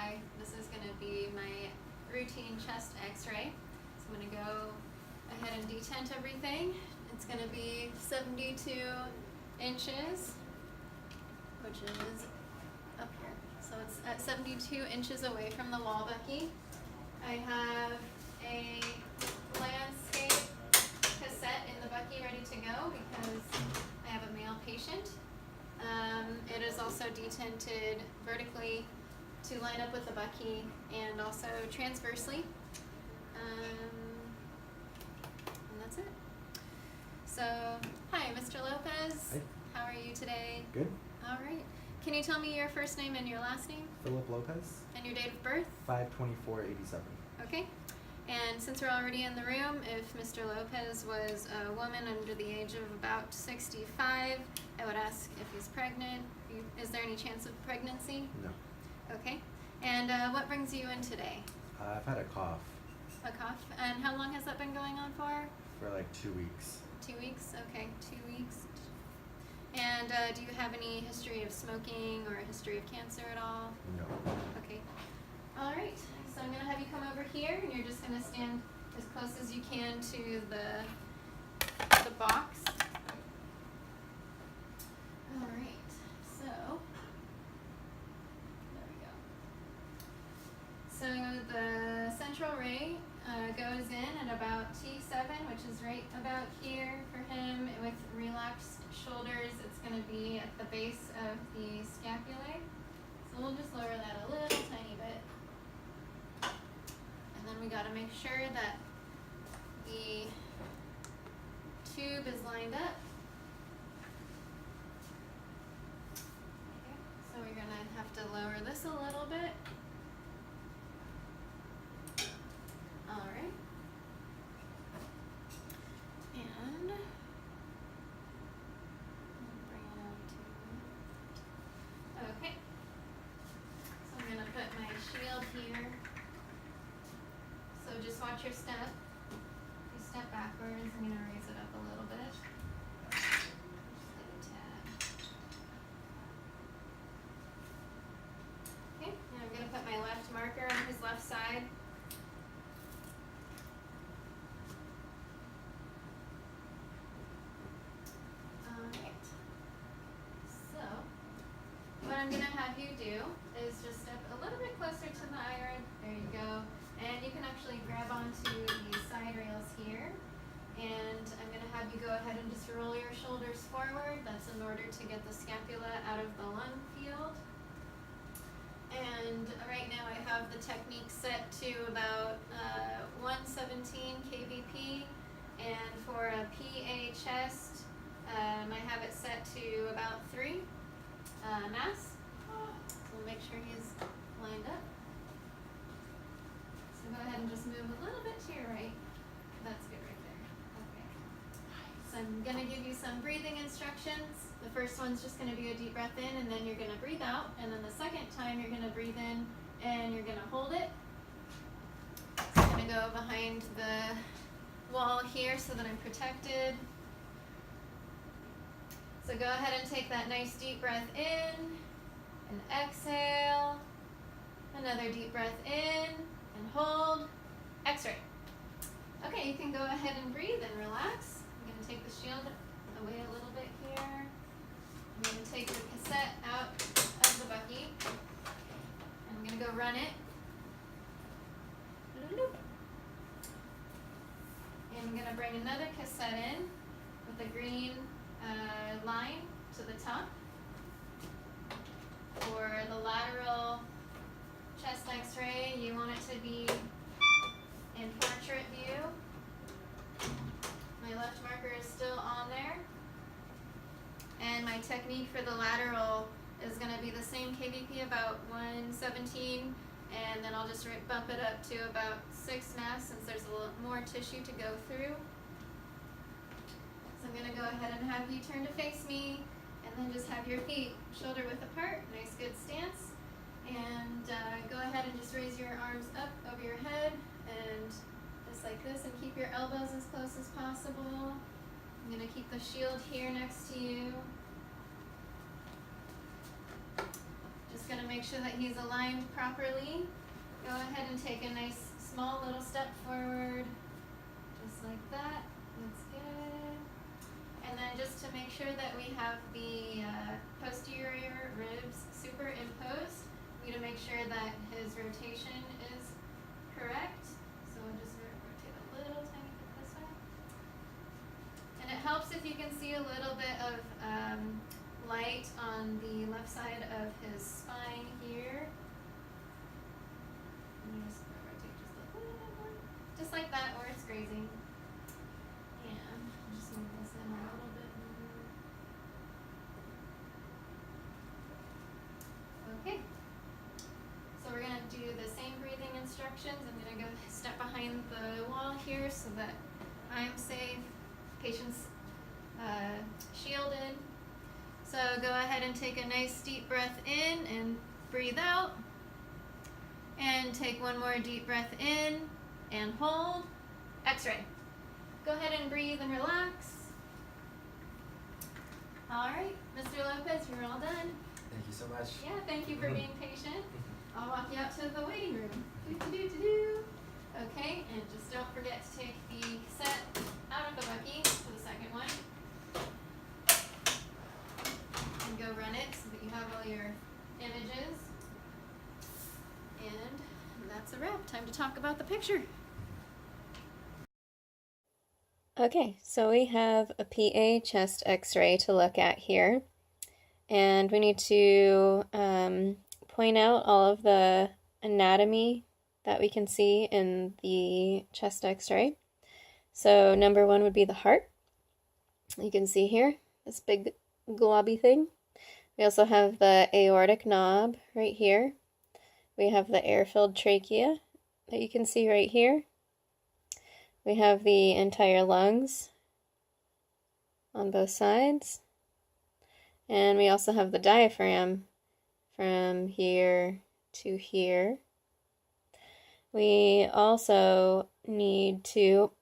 Hi, this is going to be my routine chest x-ray. So I'm going to go ahead and detent everything. It's going to be 72 inches, which is up here. So it's at 72 inches away from the wall bucky. I have a landscape cassette in the bucky ready to go because I have a male patient. It is also detented vertically to line up with the bucky and also transversely. And that's it. So, hi, Mr. Lopez. Hi. How are you today? Good. All right. Can you tell me your first name and your last name? Philip Lopez. And your date of birth? 5/24/87. Okay. And since we're already in the room, if Mr. Lopez was a woman under the age of about 65, I would ask if he's pregnant. Is there any chance of pregnancy? No. Okay. And what brings you in today? I've had a cough A cough. And how long has that been going on for? for like 2 weeks. 2 weeks? Okay, 2 weeks. And do you have any history of smoking or a history of cancer at all? No. Okay. All right. So I'm going to have you come over here, and you're just going to stand as close as you can to the box. All right. So there we go. So the central ray goes in at about T7, which is right about here for him. With relaxed shoulders, it's going to be at the base of the scapulae. So we'll just lower that a little tiny bit. And then we got to make sure that the tube is lined up. Okay, so we're going to have to lower this a little bit. All right. And bring it out to. Okay. So I'm going to put my shield here. So just watch your step. If you step backwards, I'm going to raise it up a little bit. Just like a tad. Okay, and I'm going to put my left marker on his left side. Alright. So, what I'm going to have you do is just step a little bit closer to the iron. There you go. And you can actually grab onto the side rails here. And I'm going to have you go ahead and just roll your shoulders forward. That's in order to get the scapula out of the lung field. And right now I have the technique set to about 117 kVp. And for a PA chest, I have it set to about 3 mass. So we'll make sure he's lined up. So go ahead and just move a little bit to your right. That's good right there. Okay. So I'm going to give you some breathing instructions. The first one's just going to be a deep breath in, and then you're going to breathe out. And then the second time you're going to breathe in, and you're going to hold it. So I'm going to go behind the wall here so that I'm protected. So go ahead and take that nice deep breath in, and exhale. Another deep breath in, and hold. X-ray. Okay, you can go ahead and breathe and relax. I'm going to take the shield away a little bit here. I'm going to take the cassette out of the bucky. And I'm going to go run it. And I'm going to bring another cassette in with a green line to the top. For the lateral chest x-ray, you want it to be in portrait view. My left marker is still on there. And my technique for the lateral is going to be the same kVp, about 117, and then I'll just bump it up to about 6 mass since there's a little more tissue to go through. So I'm going to go ahead and have you turn to face me, and then just have your feet shoulder width apart, nice good stance. And go ahead and just raise your arms up over your head, and just like this, and keep your elbows as close as possible. I'm going to keep the shield here next to you. Just going to make make sure that he's aligned properly, go ahead and take a nice small little step forward, just like that. That's good. And then just to make sure that we have the posterior ribs superimposed, we need to make sure that his rotation is correct. So we'll just rotate a little tiny bit this way. And it helps if you can see a little bit of light on the left side of his spine here. And just rotate just a little bit more. Just like that, or it's grazing. And just move this in a little bit more. Okay. So we're going to do the same breathing instructions. I'm going to go step behind the wall here so that I'm safe, patient's shielded. So go ahead and take a nice deep breath in and breathe out. And take one more deep breath in and hold. X-ray. Go ahead and breathe and relax. All right, Mr. Lopez, you're all done. Thank you so much. Yeah, thank you for being patient. I'll walk you out to the waiting room. Do-do-do-do-do. Okay, and just don't forget to take the set out of the bucky for the second one. And go run it so that you have all your images. And that's a wrap. Time to talk about the picture. Okay, so we have a PA chest x-ray to look at here. And we need to point out all of the anatomy that we can see in the chest x-ray. So number one would be the heart. You can see here, this big globby thing. We also have the aortic knob right here. We have the air-filled trachea that you can see right here. We have the entire lungs on both sides. And we also have the diaphragm from here to here. We also need to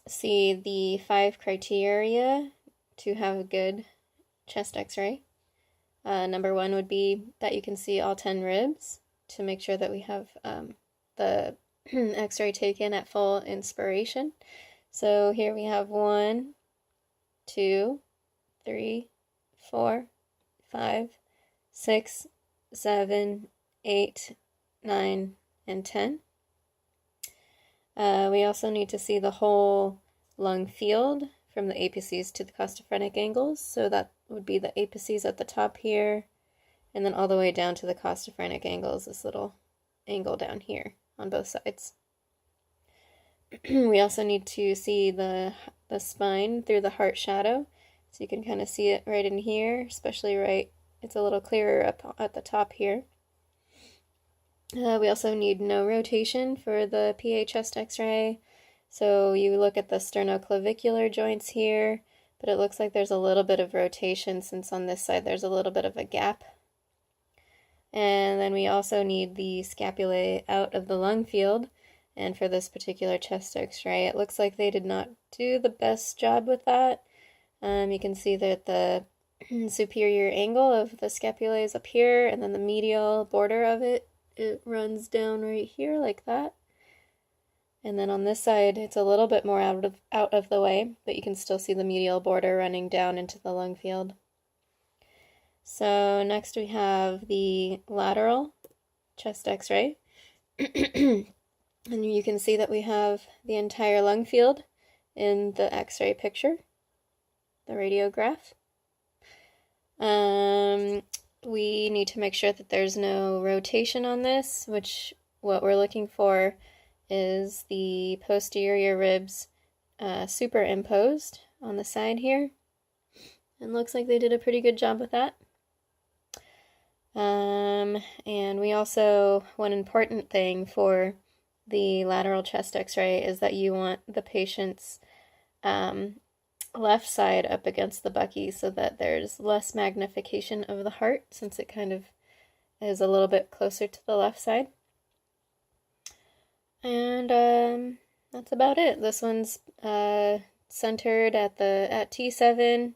see the 5 criteria to have a good chest x-ray. Number one would be that you can see all 10 ribs to make sure that we have the x-ray taken at full inspiration. So here we have 1, 2, 3, 4, 5, 6, 7, 8, 9, and 10. We also need to see the whole lung field from the apices to the costophrenic angles. So that would be the apices at the top here, and then all the way down to the costophrenic angles, this little angle down here on both sides. We also need to see the spine through the heart shadow. So you can kind of see it right in here, especially right, it's a little clearer up at the top here. We also need no rotation for the PA chest x-ray. So you look at the sternoclavicular joints here, but it looks like there's a little bit of rotation since on this side there's a little bit of a gap. And then we also need the scapulae out of the lung field. And for this particular chest x-ray, it looks like they did not do the best job with that. You can see that the superior angle of the scapulae is up here, and then the medial border of it runs down right here like that. And then on this side, it's a little bit more out of the way, but you can still see the medial border running down into the lung field. So next we have the lateral chest x-ray. And you can see that we have the entire lung field in the x-ray picture, the radiograph. We need to make sure that there's no rotation on this, which what we're looking for is the posterior ribs superimposed on the side here. And looks like they did a pretty good job with that. And we also, one important thing for the lateral chest x-ray is that you want the patient's left side up against the bucky so that there's less magnification of the heart, since it kind of is a little bit closer to the left side. And that's about it. This one's centered at T7,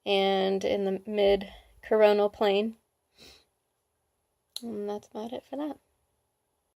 and in the mid-coronal plane. And that's about it for that.